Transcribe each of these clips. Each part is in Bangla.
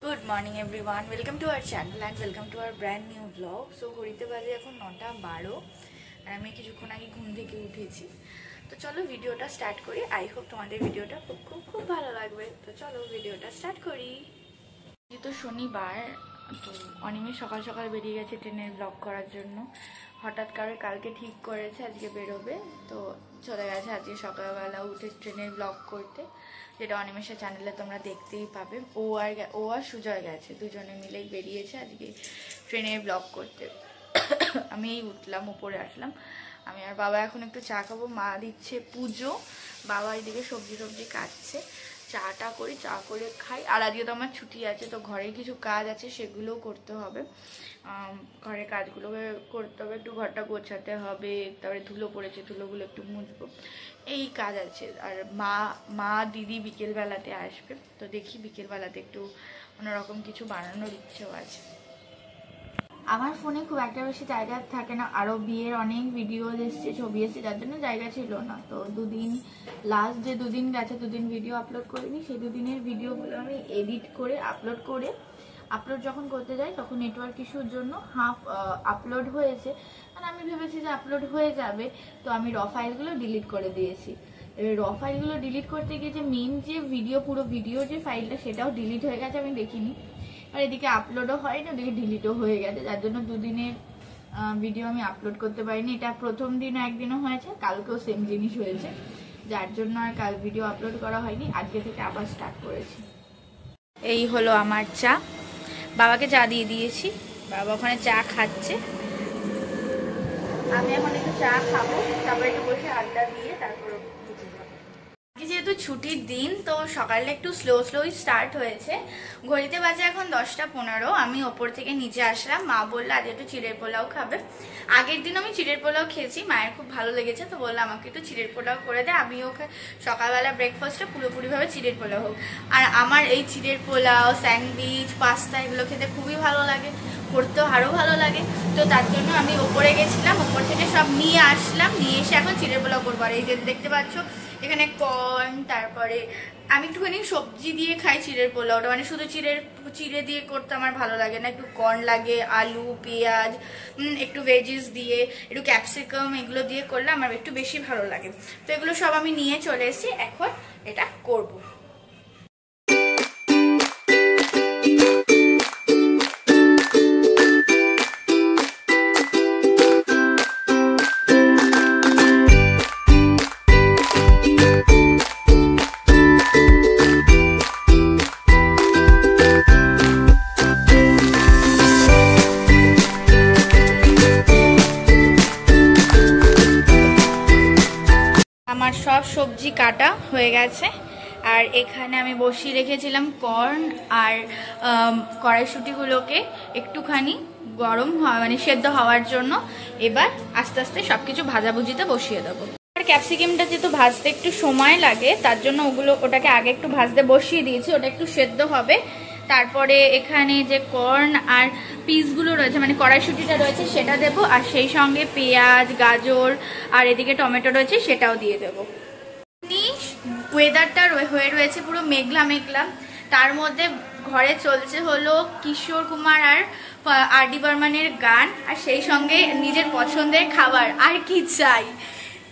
Good morning everyone, welcome to our channel and welcome to our brand new vlog. So ঘড়িতে বাজে এখন 9:12 আর আমি কিছুক্ষণ আগে ঘুম থেকে উঠেছি। তো চলো ভিডিওটা স্টার্ট করি। আই হোপ তোমাদের ভিডিওটা খুব খুব খুব ভালো লাগবে। তো চলো ভিডিওটা স্টার্ট করি। যেহেতু শনিবার, তো অনিমেষ সকাল সকাল বেরিয়ে গেছে ট্রেনের ব্লগ করার জন্য। হঠাৎ করে কালকে ঠিক করেছে আজকে বেরোবে, তো চলে গেছে আজকে সকালবেলা উঠে ট্রেনের ব্লগ করতে, যেটা অনিমেষের চ্যানেলে তোমরা দেখতেই পাবে। ও আর সুজয় গেছে, দুজনে মিলেই বেরিয়েছে আজকে ট্রেনের ব্লগ করতে। আমি এই উঠলাম, উপরে আসলাম। আমি আর বাবা এখন একটু চা খাবো। মা দিচ্ছে পুজো, বাবা এদিকে সবজি টবজি কাটছে। চাটা করি, চা করে খাই। আর আজকে তো আমার ছুটি আছে, তো ঘরের কিছু কাজ আছে সেগুলোও করতে হবে। ঘরের কাজগুলোকে করতে হবে, একটু ঘরটা গোছাতে হবে, তারপরে ধুলো পড়েছে ধুলোগুলো একটু মুছবো, এই কাজ আছে। আর মা দিদি বিকেলবেলাতে আসবে, তো দেখি বিকেলবেলাতে একটু অন্যরকম কিছু বানানোর ইচ্ছেও আছে। আমার ফোনে খুব একটা বেশি জায়গা থাকে না, আরও বিয়ের অনেক ভিডিও এসছে, ছবি এসছে, যার জন্য জায়গা ছিল না। তো লাস্ট যে দুদিন গেছে, দুদিন ভিডিও আপলোড করিনি। সেই দুদিনের ভিডিওগুলো আমি এডিট করে আপলোড যখন করতে যাই তখন নেটওয়ার্ক ইস্যুর জন্য হাফ আপলোড হয়েছে। আর আমি ভেবেছি যে আপলোড হয়ে যাবে, তো আমি র ফাইলগুলো ডিলিট করে দিয়েছি। র ফাইলগুলো ডিলিট করতে গিয়ে যে মেন যে পুরো ভিডিও যে ফাইলটা, সেটাও ডিলিট হয়ে গেছে, আমি দেখিনি। আর এদিকে আপলোডও হয়নি, ওদিকে ডিলিটও হয়ে গেছে, যার জন্য দুদিনের ভিডিও আমি আপলোড করতে পারিনি। এটা প্রথম দিনও একদিনও হয়েছে, কালকেও সেম জিনিস হয়েছে, যার জন্য আর কাল ভিডিও আপলোড করা হয়নি। আজকে থেকে আবার স্টার্ট করেছি। এই হলো আমার চা, বাবাকে চা দিয়ে দিয়েছি, বাবা ওখানে চা খাচ্ছে। আমি এখন একটু চা খাবো, তারপরে একটু বসে আড্ডা দিয়ে তারপর যেহেতু ছুটির দিন, তো সকালে একটু স্লোই স্টার্ট হয়েছে। ঘড়িতে বাজে এখন 10:15। আমি ওপর থেকে নিচে আসলাম। মা বললো আজ একটু চিড়ের পোলাও খাবে। আগের দিন আমি চিড়ের পোলাও খেয়েছি, মায়ের খুব ভালো লেগেছে, তো বললাম আমাকে একটু চিড়ের পোলাও করে দে, আমিও সকালবেলা ব্রেকফাস্টটা পুরোপুরিভাবে চিড়ের পোলাও হোক। আর আমার এই চিড়ের পোলাও, স্যান্ডউইচ, পাস্তা এগুলো খেতে খুবই ভালো লাগে, করতেও আরও ভালো লাগে। তো তার জন্য আমি ওপরে গেছিলাম, ওপর থেকে সব নিয়ে আসলাম, নিয়ে এসে এখন চিড়ের পোলাও করবো। আর এই যে দেখতে পাচ্ছ এখানে কর্ন, তারপরে আমি একটুখানি সবজি দিয়ে খাই চিড়ের পোলাওটা, মানে শুধু চিড়ে দিয়ে করতে আমার ভালো লাগে না, একটু কর্ন লাগে, আলু, পেঁয়াজ, একটু ভেজিস দিয়ে, একটু ক্যাপসিকাম, এগুলো দিয়ে করলে আমার একটু বেশি ভালো লাগে। তো এগুলো সব আমি নিয়ে চলে এসেছি, এখন এটা করবো। আমার সব সবজি কাটা হয়ে গেছে, আর এখানে আমি বসিয়ে রেখেছিলাম কর্ন আর কড়াইশুঁটিগুলোকে একটুখানি গরম হওয়া, মানে সেদ্ধ হওয়ার জন্য। এবার আস্তে আস্তে সবকিছু ভাজাভুজিতে বসিয়ে দেবো। আর ক্যাপসিকামটা যেহেতু ভাজতে একটু সময় লাগে, তার জন্য ওটাকে আগে একটু ভাজতে বসিয়ে দিয়েছি, ওটা একটু সেদ্ধ হবে। তারপরে এখানে যে কর্ন আর পিসগুলো রয়েছে, মানে কড়াইশুঁটিটা রয়েছে, সেটা দেবো। আর সেই সঙ্গে পেঁয়াজ, গাজর আর এদিকে টমেটো রয়েছে, সেটাও দিয়ে দেবো। ওয়েদারটা হয়ে রয়েছে পুরো মেঘলা মেঘলা, তার মধ্যে ঘরে চলছে হলো কিশোর কুমার আর আর.ডি. বর্মনের গান, আর সেই সঙ্গে নিজের পছন্দের খাবার, আর কি চাই।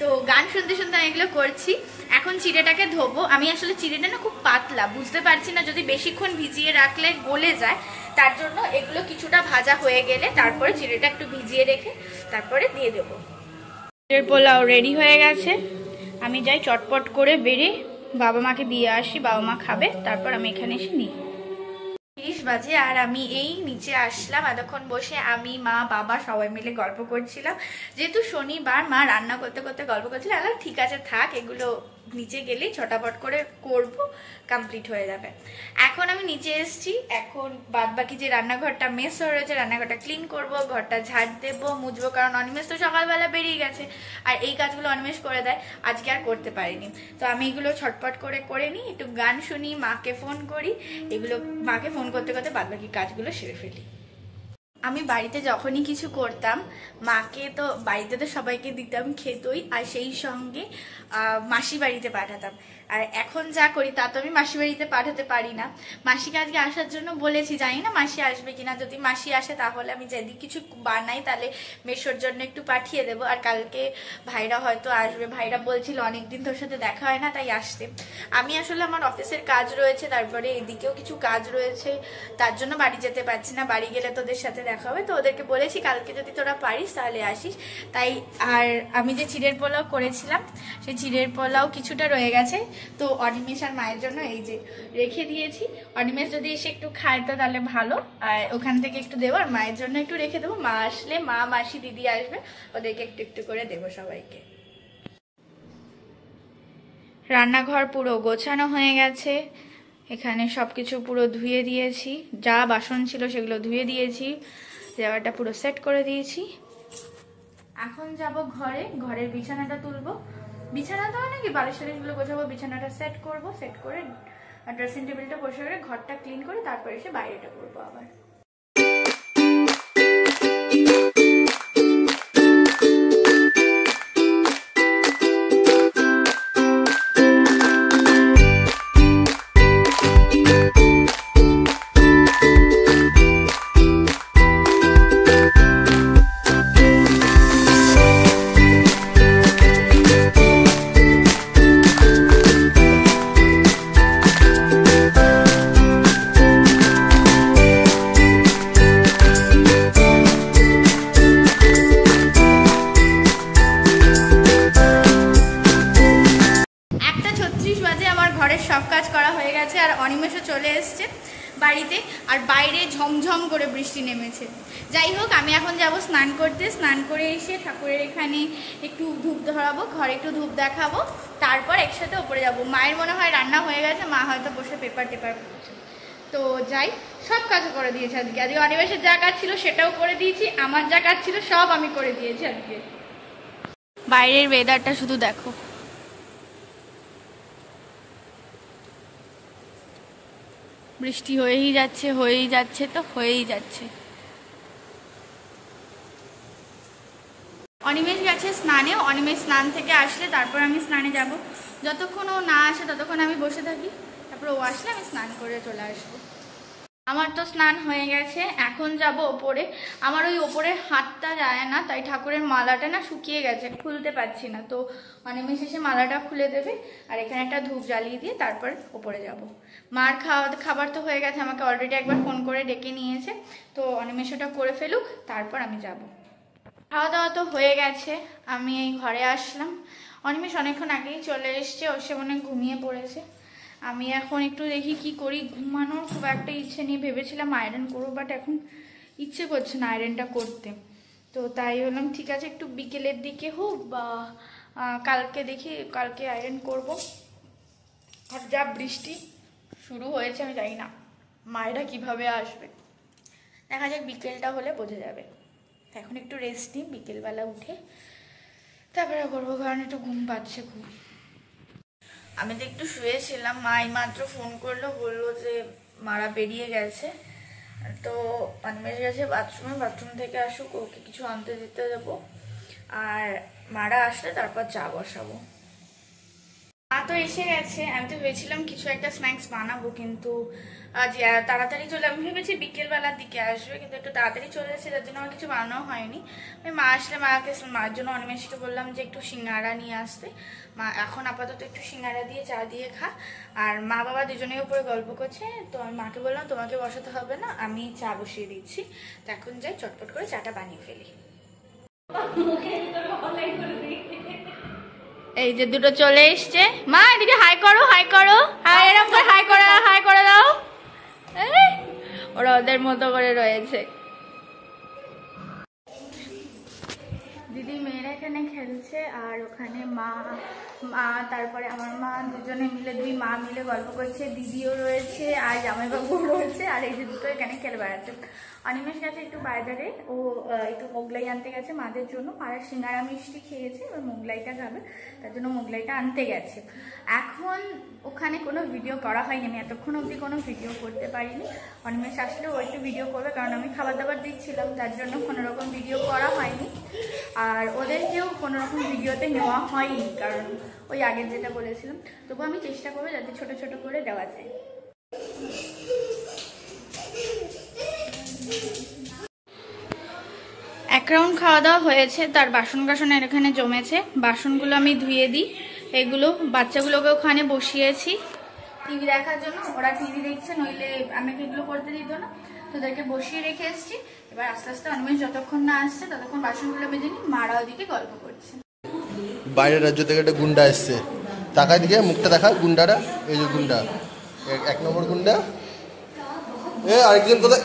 তো গান শুনতে শুনতে আমি এগুলো করছি। এখন চিড়েটাকে ধোবো। আমি আসলে চিড়েটা না খুব পাতলা, বুঝতে পারছি না যদি বেশিক্ষণ ভিজিয়ে রাখলে গলে যায়, তার জন্য এগুলো কিছুটা ভাজা হয়ে গেলে তারপরে চিড়েটা একটু ভিজিয়ে রেখে তারপরে দিয়ে দেবো। চিড়ের পোলাও রেডি হয়ে গেছে, আমি যাই চটপট করে বেরিয়ে বাবা মাকে দিয়ে আসি, বাবা মা খাবে, তারপর আমি এখানে এসে নিই। 30 বাজে আর আমি এই নিচে আসলাম। এতক্ষণ বসে আমি, মা, বাবা সবাই মিলে গল্প করছিলাম। যেহেতু শনিবার, মা রান্না করতে করতে গল্প করছিল। ঠিক আছে থাক, এগুলো নিচে গেলেই ছটাপট করে করব, কমপ্লিট হয়ে যাবে। এখন আমি নিচে এসেছি, এখন বাদবাকি যে রান্নাঘরটা মেস হয়ে রয়েছে, রান্নাঘরটা ক্লিন করব, ঘরটা ঝাড় দেবো, মুছবো, কারণ অনিমেষ তো সকালবেলা বেরিয়ে গেছে আর এই কাজগুলো অনিমেষ করে দেয়, আজকে আর করতে পারিনি। তো আমি এগুলো ছটপট করে নিই, একটু গান শুনি, মাকে ফোন করি, এগুলো মাকে ফোন করতে করতে বাদবাকি কাজগুলো সেরে ফেলি। আমি বাড়িতে যখনই কিছু করতাম মাকে তো বাড়িতে তো সবাইকে দিতাম খেতই, আর সেই সঙ্গে মাসি বাড়িতে পাঠাতাম। আর এখন যা করি তা তো আমি মাসি বাড়িতে পাঠাতে পারি না। মাসিকে আজকে আসার জন্য বলেছি, জানি না মাসি আসবে কিনা। যদি মাসি আসে তাহলে আমি যদি কিছু বানাই তাহলে মেশোর জন্য একটু পাঠিয়ে দেবো। আর কালকে ভাইরা হয়তো আসবে, ভাইরা বলছিল অনেকদিন তোর সাথে দেখা হয় না তাই আসতে। আমি আসলে আমার অফিসের কাজ রয়েছে, তারপরে এদিকেও কিছু কাজ রয়েছে, তার জন্য বাড়ি যেতে পারছি না। বাড়ি গেলে তোদের সাথে দেখা হবে, তো ওদেরকে বলেছি কালকে যদি তোরা পারিস তাহলে আসিস। তাই আর আমি যে চিড়ের পোলাও করেছিলাম সেই চিড়ের পোলাও কিছুটা রয়ে গেছে, তো অনিমেষ আর মায়ের জন্য এই যে রেখে দিয়েছি। অনিমেষ যদি এসে একটু খায় তো তাহলে ভালো, আর ওখান থেকে একটু দেবো, আর মায়ের জন্য একটু রেখে দেবো। মা আসলে, মা মাসি দিদি আসবে, ওদেরকে একটু একটু করে দেবো সবাইকে। রান্নাঘর পুরো গোছানো হয়ে গেছে, এখানে সবকিছু পুরো ধুয়ে দিয়েছি, যা বাসন ছিল সেগুলো ধুয়ে দিয়েছি, জায়গাটা পুরো সেট করে দিয়েছি। এখন যাব ঘরে, ঘরের বিছানাটা তুলবো, বিছানা তো নাকি বালিশগুলো গোছাবো, বিছানাটা সেট করব, সেট করে ড্রেসিং টেবিলটা পরিষ্কার করে ঘরটা ক্লিন করে তারপর এসে বাইরেটা করবো আবার। সব কাজ করা হয়ে গেছে, আর অনিমেষও চলে এসছে বাড়িতে, আর বাইরে ঝমঝম করে বৃষ্টি নেমেছে। যাই হোক, আমি এখন যাব স্নান করতে, স্নান করে এসে ঠাকুরের এখানে একটু ধূপ ধরাবো, ঘরে একটু ধূপ দেখাবো, তারপর একসাথে ওপরে যাব। মায়ের মনে হয় রান্না হয়ে গেছে, মা হয়তো বসে পেপার টেপার করছে। তো যাই, সব কাজ করে দিয়েছে আজকে। আজকে অনিমেষের যা কাজ ছিল সেটাও করে দিয়েছি, আমার যা কাজ ছিল সব আমি করে দিয়েছি আজকে। বাইরের ওয়েদারটা শুধু দেখো, বৃষ্টি হয়েই যাচ্ছে তো হয়েই যাচ্ছে। অনিমেষ গেছে স্নানে, অনিমেষ স্নান থেকে আসলে তারপর আমি স্নানে যাব। যতক্ষণ ও না আসে ততক্ষণ আমি বসে থাকি, তারপর ও আসলে আমি স্নান করে চলে আসবো। আমার তো স্নান হয়ে গেছে, এখন যাব ওপরে। আমার ওই ওপরে হাতটা যায় না, তাই ঠাকুরের মালাটা না শুকিয়ে গেছে, খুলতে পারছি না। তো অনিমেষ এসে মালাটা খুলে দেবে, আর এখানে একটা ধূপ জ্বালিয়ে দিয়ে তারপর ওপরে যাব। মার খাবার তো হয়ে গেছে, আমাকে অলরেডি একবার ফোন করে ডেকে নিয়েছে, তো অনিমেষ ওটা করে ফেলুক, তারপর আমি যাব। খাওয়া দাওয়া তো হয়ে গেছে, আমি এই ঘরে আসলাম। অনিমেষ অনেকক্ষণ আগেই চলে এসছে, ও সে মনে ঘুমিয়ে পড়েছে। আমি এখন একটু দেখি কি করি, ঘুমানোর খুব একটা ইচ্ছে নেই, ভেবেছিলাম আয়রন করবো, বাট এখন ইচ্ছে করছে না আয়রনটা করতে। তো তাই বললাম ঠিক আছে, একটু বিকেলের দিকে হোক বা কালকে দেখি, কালকে আয়রন করব। আর যা বৃষ্টি শুরু হয়েছে আমি জানি না মায়েরা কিভাবে আসবে, দেখা যাক, বিকেলটা হলে বোঝা যাবে। এখন একটু রেস্ট নিই, বিকেলবেলা উঠে তারপরে করবো, কারণ একটু ঘুম পাচ্ছে খুব। আমি তো একটু শুয়েছিলাম, মা এইমাত্র ফোন করলো, বললো যে মারা বেরিয়ে গেছে, তো অনিমেষ গেছে বাথরুমে, বাথরুম থেকে আসুক, ওকে কিছু আনতে দিতে দেবো, আর মারা আসলে তারপর চা বসাবো। মা তো এসে গেছে, আমি তো ভেবেছিলাম কিছু একটা স্ন্যাক্স বানাবো, কিন্তু আজ তাড়াতাড়ি চলে, আমি ভেবেছি বিকেলবেলার দিকে আসবে, কিন্তু একটু তাড়াতাড়ি চলে এসেছে, যার জন্য আমার কিছু বানানো হয়নি। আমি মা আসলে মার জন্য অনিমেষকে বললাম যে একটু সিঙ্গাড়া নিয়ে আসতে। মা এখন আপাতত একটু সিঙ্গাড়া দিয়ে চা দিয়ে খা, আর মা বাবা দুজনের উপরে গল্প করছে, তো আমি মাকে বললাম তোমাকে বসাতে হবে না, আমি চা বসিয়ে দিচ্ছি। তো এখন যাই চটপট করে চাটা বানিয়ে ফেলি। এই যে দুটো চলে এসছে, মা এদিকে হাই করো, হাই করো, হাই, এরকম করে হাই করে দাও। ওরা ওদের মতো করে রয়েছে। দিদি মেয়েরা এখানে খেলছে আর ওখানে মা তারপরে আমার মা দুজনে মিলে, দুই মা মিলে গল্প করছে, দিদিও রয়েছে আর জামাইবাবুও রয়েছে। আর এই যে দুটো এখানে খেলে বেড়াচ্ছে। অনিমেষ গেছে একটু বাজারে, ও একটু মোগলাই আনতে গেছে মাদের জন্য। মারা সিঙ্গারা মিষ্টি খেয়েছে, এবার মোগলাইটা খাবে, তার জন্য মোগলাইটা আনতে গেছে। এখন ওখানে কোনো ভিডিও করা হয়নি, আমি এতক্ষণ অবধি কোনো ভিডিও করতে পারিনি। অনিমেষ আসলে ও একটু ভিডিও করবে, কারণ আমি খাবার দাবার দিচ্ছিলাম, তার জন্য কোনোরকম ভিডিও করা হয়নি। আর ওদেরকেও কোনোরকম ভিডিওতে নেওয়া হয়নি, কারণ ওই আগের যেটা বলেছিলাম। তবু আমি চেষ্টা করবো যাতে ছোট ছোট করে দেওয়া যায়। এক রাউন্ড খাওয়া দাওয়া হয়েছে, তার বাসন কাসনের এখানে জমেছে, বাসনগুলো আমি ধুয়ে দিই। এগুলো বাচ্চাগুলোকে ওখানে বসিয়েছি টিভি দেখার জন্য, ওরা টিভি দেখছে, নইলে আমাকে এগুলো করতে দিত না, তোদেরকে বসিয়ে রেখে এসেছি। এবার আস্তে আস্তে অনিমেষ যতক্ষণ না আসছে ততক্ষণ বাসনগুলো মেজে নিই, মারা ওদিকে গল্প করছে। বাইরের রাজ্য থেকে একটা গুন্ডা এসছে, তাকায় দিকে মুখটা দেখা, গুন্ডাটা এই যে গুন্ডা, 1 নম্বর গুন্ডা। আরেকজন কোথায়?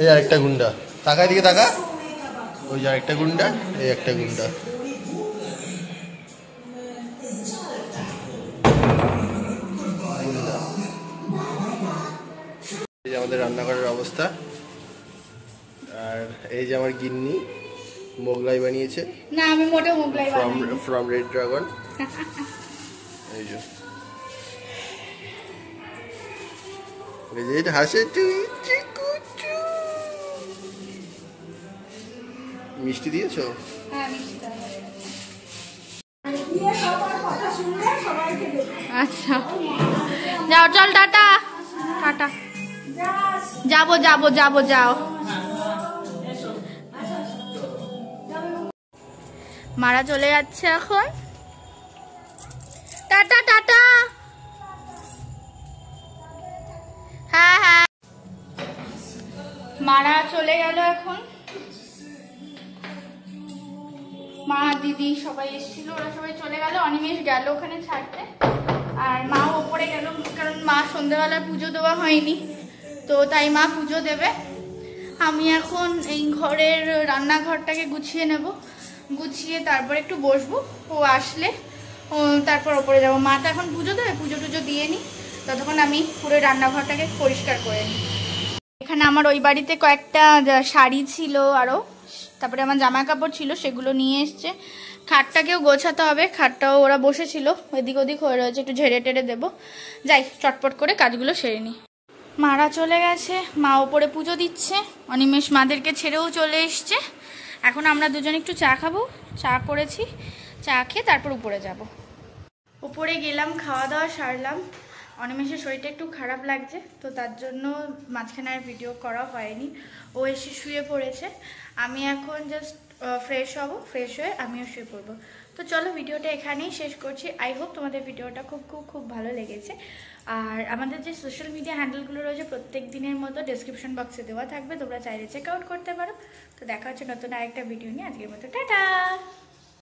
এই আরেকটা গুন্ডা, তাকায় দিকে তাকা, ওই যে আরেকটা গুন্ডা, এই একটা গুন্ডা। এই যে আমাদের রান্নাঘরের অবস্থা। আর এই যে আমার গিন্নি মোগলাই বানিয়েছে। না, আমি মোটেও মোগলাই বানাইনি, ফ্রম রেড ড্রাগন। এই যে এটা হাসে, মিষ্টি দিয়েছো? হ্যাঁ, মিষ্টি দাও। আচ্ছা, যাও, চল, টাটা টাটা। যাবো যাবো যাবো, যাও। মারা চলে যাচ্ছে এখন, টাটা টাটা। হ্যাঁ হ্যাঁ, মারা চলে গেল এখন। মা দিদি সবাই এসেছিল, ওরা সবাই চলে গেল। অনিমেষ গেল ওখানে ছাড়তে, আর মা ওপরে গেল, কারণ মা সন্ধ্যাবেলায় পুজো দেওয়া হয়নি, তো তাই মা পুজো দেবে। আমি এখন এই ঘরের রান্নাঘরটাকে গুছিয়ে নেব, গুছিয়ে তারপর একটু বসবো, ও আসলে তারপর ওপরে যাবো। মা তো এখন পুজো দেবে, পুজো টুজো দিয়ে নিই, ততক্ষণ আমি পুরো রান্নাঘরটাকে পরিষ্কার করে নিই। এখানে আমার ওই বাড়িতে কয়েকটা শাড়ি ছিল, আরও তারপরে আমার জামা কাপড় ছিল, সেগুলো নিয়ে এসছে। খাটটাকেও গোছাতে হবে, খাটটাও ওরা বসেছিল এদিক ওদিক হয়ে রয়েছে, একটু ঝেড়ে টেড়ে দেবো। যাই চটপট করে কাজগুলো সেরে নিই। মারা চলে গেছে, মা ওপরে পুজো দিচ্ছে, অনিমেষ মাদেরকে ছেড়েও চলে এসছে। এখন আমরা দুজন একটু চা খাবো, চা করেছি, চা খেয়ে তারপর উপরে যাব। উপরে গেলাম, খাওয়া দাওয়া সারলাম। অনিমেষের শরীরটা একটু খারাপ লাগছে, তো তার জন্য মাঝখানে আর ভিডিও করা হয়নি, ও এসে শুয়ে পড়েছে। আমি এখন জাস্ট ফ্রেশ হব, ফ্রেশ হয়ে আমিও শুয়ে পড়বো। তো চলো ভিডিওটা এখানেই শেষ করছি। আই হোপ তোমাদের ভিডিওটা খুব খুব খুব ভালো লেগেছে। আর আমাদের যে সোশ্যাল মিডিয়া হ্যান্ডেলগুলো রয়েছে প্রত্যেক দিনের মতো ডেসক্রিপশন বক্সে দেওয়া থাকবে, তোমরা চাইলে চেক আউট করতে পারো। তো দেখা হচ্ছে নতুন আরেকটা ভিডিও নিয়ে, আজকের মতো টাটা।